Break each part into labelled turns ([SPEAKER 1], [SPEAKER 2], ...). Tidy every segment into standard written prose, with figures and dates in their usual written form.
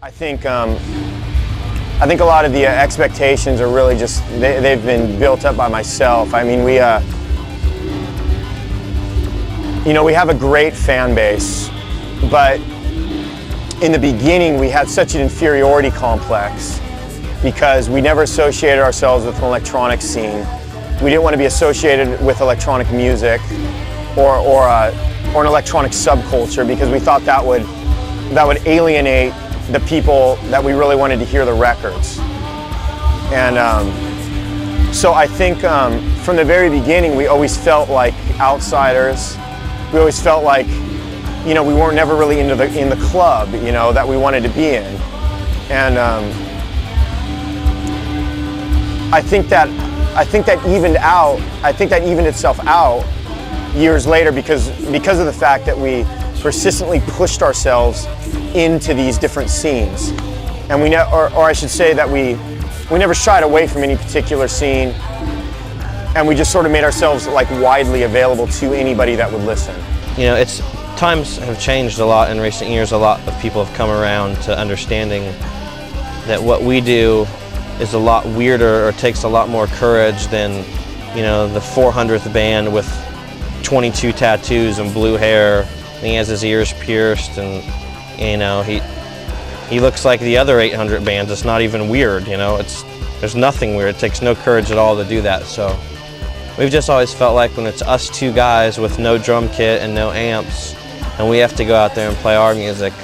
[SPEAKER 1] I think a lot of the expectations are really just, they've been built up by myself. I mean, we have a great fan base, but in the beginning we had such an inferiority complex because we never associated ourselves with an electronic scene. We didn't want to be associated with electronic music or an electronic subculture because we thought that would alienate the people that we really wanted to hear the records. And so I think from the very beginning we always felt like outsiders. We always felt like, we weren't never really in the club, that we wanted to be in. And I think that evened itself out years later because of the fact that we persistently pushed ourselves into these different scenes, and or I should say that we never shied away from any particular scene, and we just sort of made ourselves like widely available to anybody that would listen.
[SPEAKER 2] Times have changed a lot in recent years. A lot of people have come around to understanding that what we do is a lot weirder or takes a lot more courage than, the 400th band with 22 tattoos and blue hair, and he has his ears pierced, and he looks like the other 800 bands. It's not even weird, there's nothing weird. It takes no courage at all to do that. So we've just always felt like when it's us two guys with no drum kit and no amps, and we have to go out there and play our music,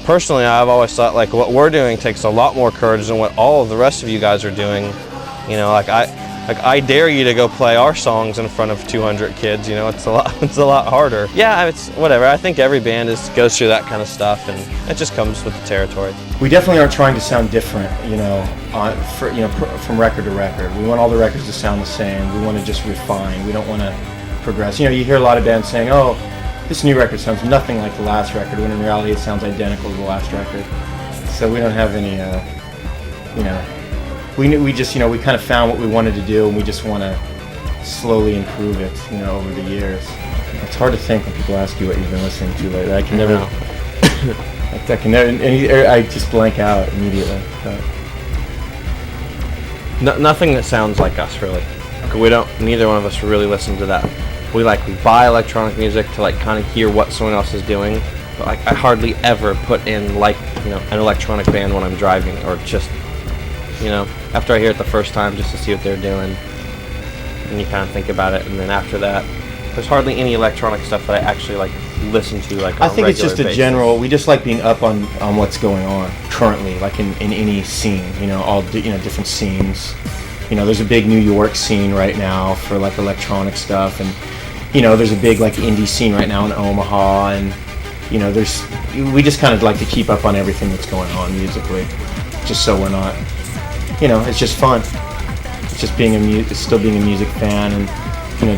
[SPEAKER 2] personally, I've always thought like what we're doing takes a lot more courage than what all of the rest of you guys are doing. I dare you to go play our songs in front of 200 kids. It's a lot harder. Yeah, it's whatever. I think every band goes through that kind of stuff, and it just comes with the territory.
[SPEAKER 3] We definitely aren't trying to sound different, from record to record. We want all the records to sound the same. We want to just refine. We don't want to progress. You hear a lot of bands saying, "Oh, this new record sounds nothing like the last record," when in reality it sounds identical to the last record. So we don't have any, we just, we kind of found what we wanted to do, and we just want to slowly improve it, over the years. It's hard to think when people ask you what you've been listening to lately. I can never, I just blank out immediately.
[SPEAKER 2] Nothing that sounds like us, really. Neither one of us really listen to that. We buy electronic music to kind of hear what someone else is doing, but I hardly ever put in an electronic band when I'm driving, or just after I hear it the first time just to see what they're doing, and you kind of think about it, and then after that there's hardly any electronic stuff that I actually listen to on
[SPEAKER 3] I think it's just
[SPEAKER 2] basis.
[SPEAKER 3] a general, we just like being up on what's going on currently, in any scene, all different scenes. There's a big New York scene right now for electronic stuff, and there's a big indie scene right now in Omaha, and we just kind of like to keep up on everything that's going on musically, just so we're not, it's just fun. It's just it's still being a music fan, and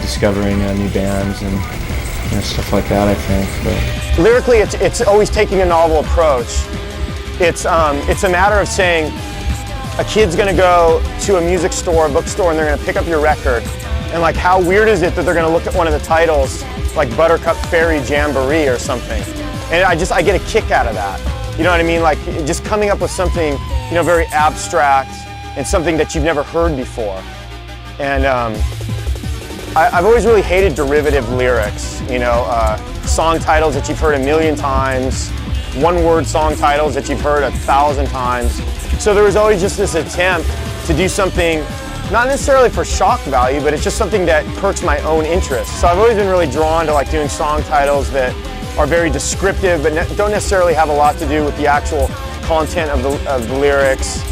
[SPEAKER 3] discovering new bands and stuff like that, I think. But
[SPEAKER 1] Lyrically, it's always taking a novel approach. It's a matter of saying a kid's gonna go to a music store, a bookstore, and they're gonna pick up your record, and how weird is it that they're gonna look at one of the titles like Buttercup Fairy Jamboree or something, and I get a kick out of that. You know what I mean? Just coming up with something very abstract and something that you've never heard before. And I've always really hated derivative lyrics, song titles that you've heard a million times, one-word song titles that you've heard 1,000 times. So there was always just this attempt to do something, not necessarily for shock value, but it's just something that perks my own interest. So I've always been really drawn to doing song titles that are very descriptive, but don't necessarily have a lot to do with the actual content of the lyrics.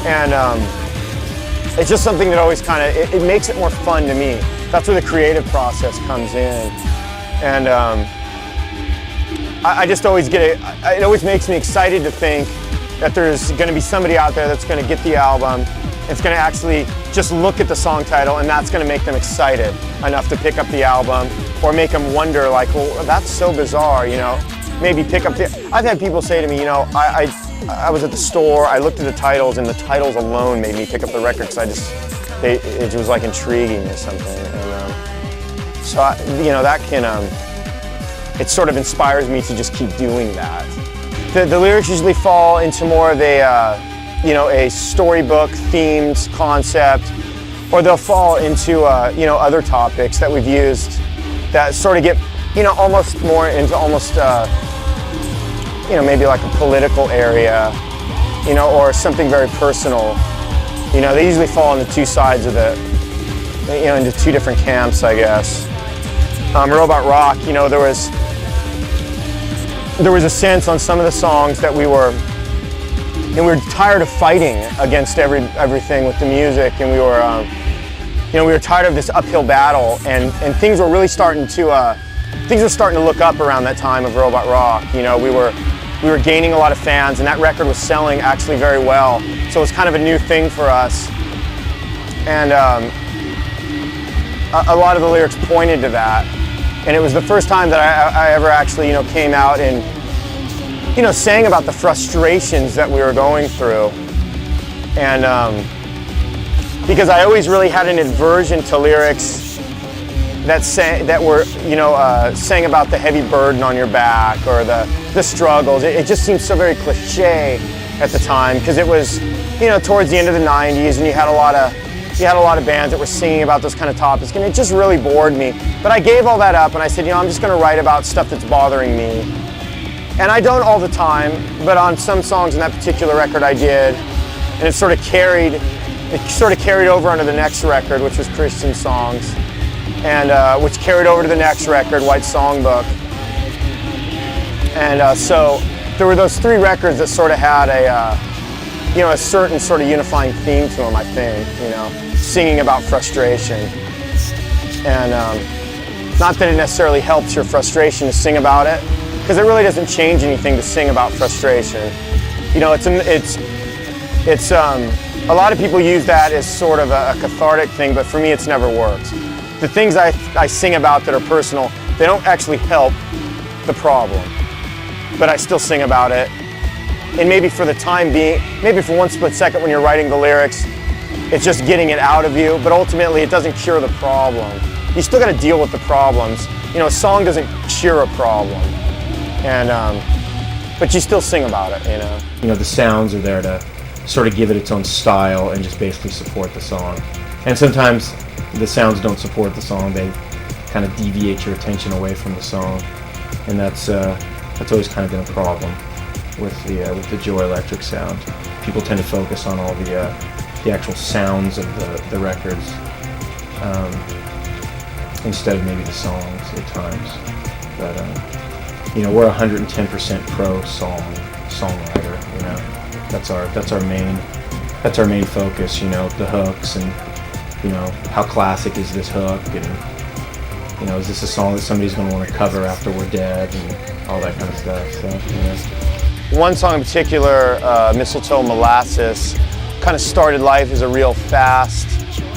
[SPEAKER 1] And it's just something that always it makes it more fun to me. That's where the creative process comes in. And I just always it always makes me excited to think that there's going to be somebody out there that's going to get the album, it's going to actually just look at the song title, and that's going to make them excited enough to pick up the album, or make them wonder well, that's so bizarre, maybe pick up I've had people say to me, I was at the store, I looked at the titles, and the titles alone made me pick up the record because it was intriguing or something. And so that can, it sort of inspires me to just keep doing that. The lyrics usually fall into more of a, you know, a storybook themed concept, or they'll fall into, you know, other topics that we've used that sort of get, you know, almost more into almost, you know, maybe like a political area, you know, or something very personal. You know, they usually fall into two sides of it, you know, into two different camps, I guess. Robot Rock, you know, there was a sense on some of the songs that we were tired of fighting against everything with the music, and we were, you know, we were tired of this uphill battle, and things were really starting to look up around that time of Robot Rock. You know, we were gaining a lot of fans, and that record was selling actually very well. So it was kind of a new thing for us, and a lot of the lyrics pointed to that. And it was the first time that I ever actually, you know, came out and, you know, sang about the frustrations that we were going through. And because I always really had an aversion to lyrics that were, you know, sang about the heavy burden on your back or the struggles. It just seemed so very cliche at the time, because it was, you know, towards the end of the 90s, and you had a lot of bands that were singing about those kind of topics, and it just really bored me. But I gave all that up, and I said, you know, I'm just going to write about stuff that's bothering me. And I don't all the time, but on some songs in that particular record I did, and it sort of carried over onto the next record, which was Christian Songs, and which carried over to the next record, White Songbook. And so there were those three records that sort of had a, you know, a certain sort of unifying theme to them, I think, you know, singing about frustration. And not that it necessarily helps your frustration to sing about it, because it really doesn't change anything to sing about frustration. You know, it's a lot of people use that as sort of a cathartic thing, but for me it's never worked. The things I sing about that are personal, they don't actually help the problem, but I still sing about it. And maybe for the time being, maybe for one split second when you're writing the lyrics, it's just getting it out of you, but ultimately it doesn't cure the problem. You still got to deal with the problems. You know, a song doesn't cure a problem, and but you still sing about it, you know.
[SPEAKER 3] You know, the sounds are there to sort of give it its own style and just basically support the song. And sometimes the sounds don't support the song, they kind of deviate your attention away from the song, and that's always kind of been a problem with the Joy Electric sound. People tend to focus on all the actual sounds of the records instead of maybe the songs at times. But you know, we're 110% pro songwriter. You know, that's our main focus. You know, the hooks, and you know, how classic is this hook, and you know, is this a song that somebody's going to want to cover after we're dead, and all that kind of stuff. So, you know.
[SPEAKER 1] One song in particular, Mistletoe Molasses, kind of started life as a real fast,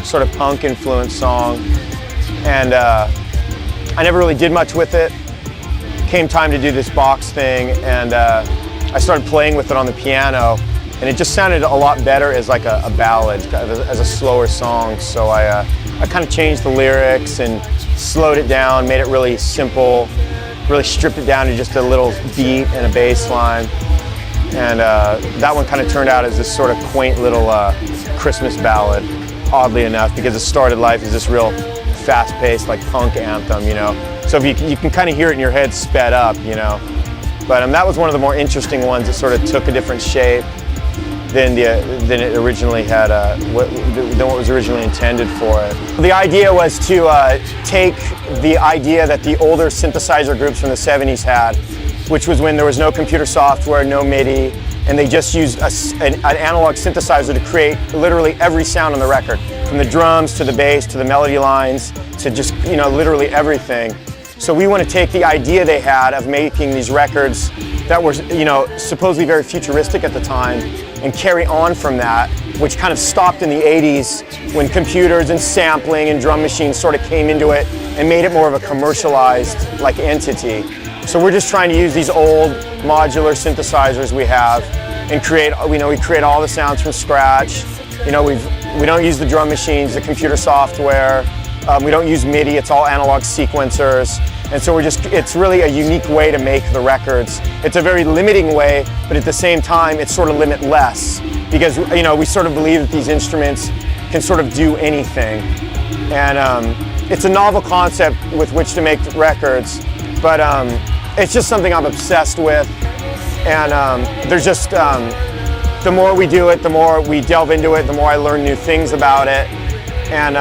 [SPEAKER 1] sort of punk influenced song, and I never really did much with it. Came time to do this box thing, and I started playing with it on the piano, and it just sounded a lot better as like a ballad, as a slower song. So I kind of changed the lyrics and slowed it down, made it really simple, really stripped it down to just a little beat and a bass line. And that one kind of turned out as this sort of quaint little Christmas ballad, oddly enough, because it started life as this real fast-paced, like punk anthem, you know. So if you can kind of hear it in your head sped up, you know. But that was one of the more interesting ones that sort of took a different shape than it originally had, than what was originally intended for it. The idea was to take the idea that the older synthesizer groups from the 70s had, which was when there was no computer software, no MIDI, and they just used an analog synthesizer to create literally every sound on the record, from the drums to the bass to the melody lines to just, you know, literally everything. So we want to take the idea they had of making these records that were, you know, supposedly very futuristic at the time, and carry on from that, which kind of stopped in the 80s when computers and sampling and drum machines sort of came into it and made it more of a commercialized like entity. So we're just trying to use these old modular synthesizers we have and create, you know, we create all the sounds from scratch. You know, we don't use the drum machines, the computer software. We don't use MIDI, it's all analog sequencers. And so it's really a unique way to make the records. It's a very limiting way, but at the same time, it's sort of limitless because, you know, we sort of believe that these instruments can sort of do anything. And it's a novel concept with which to make records, but it's just something I'm obsessed with. And there's just, the more we do it, the more we delve into it, the more I learn new things about it. And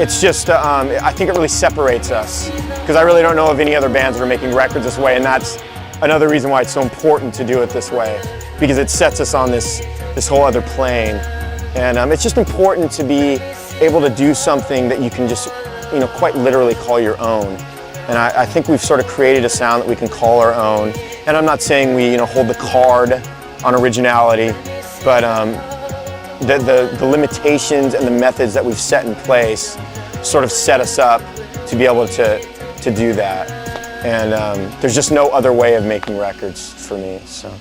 [SPEAKER 1] it's just, I think it really separates us because I really don't know of any other bands that are making records this way, and that's another reason why it's so important to do it this way, because it sets us on this whole other plane. And it's just important to be able to do something that you can just, you know, quite literally call your own. And I think we've sort of created a sound that we can call our own. And I'm not saying we, you know, hold the card on originality, but the limitations and the methods that we've set in place sort of set us up to be able to do that. And there's just no other way of making records for me, so.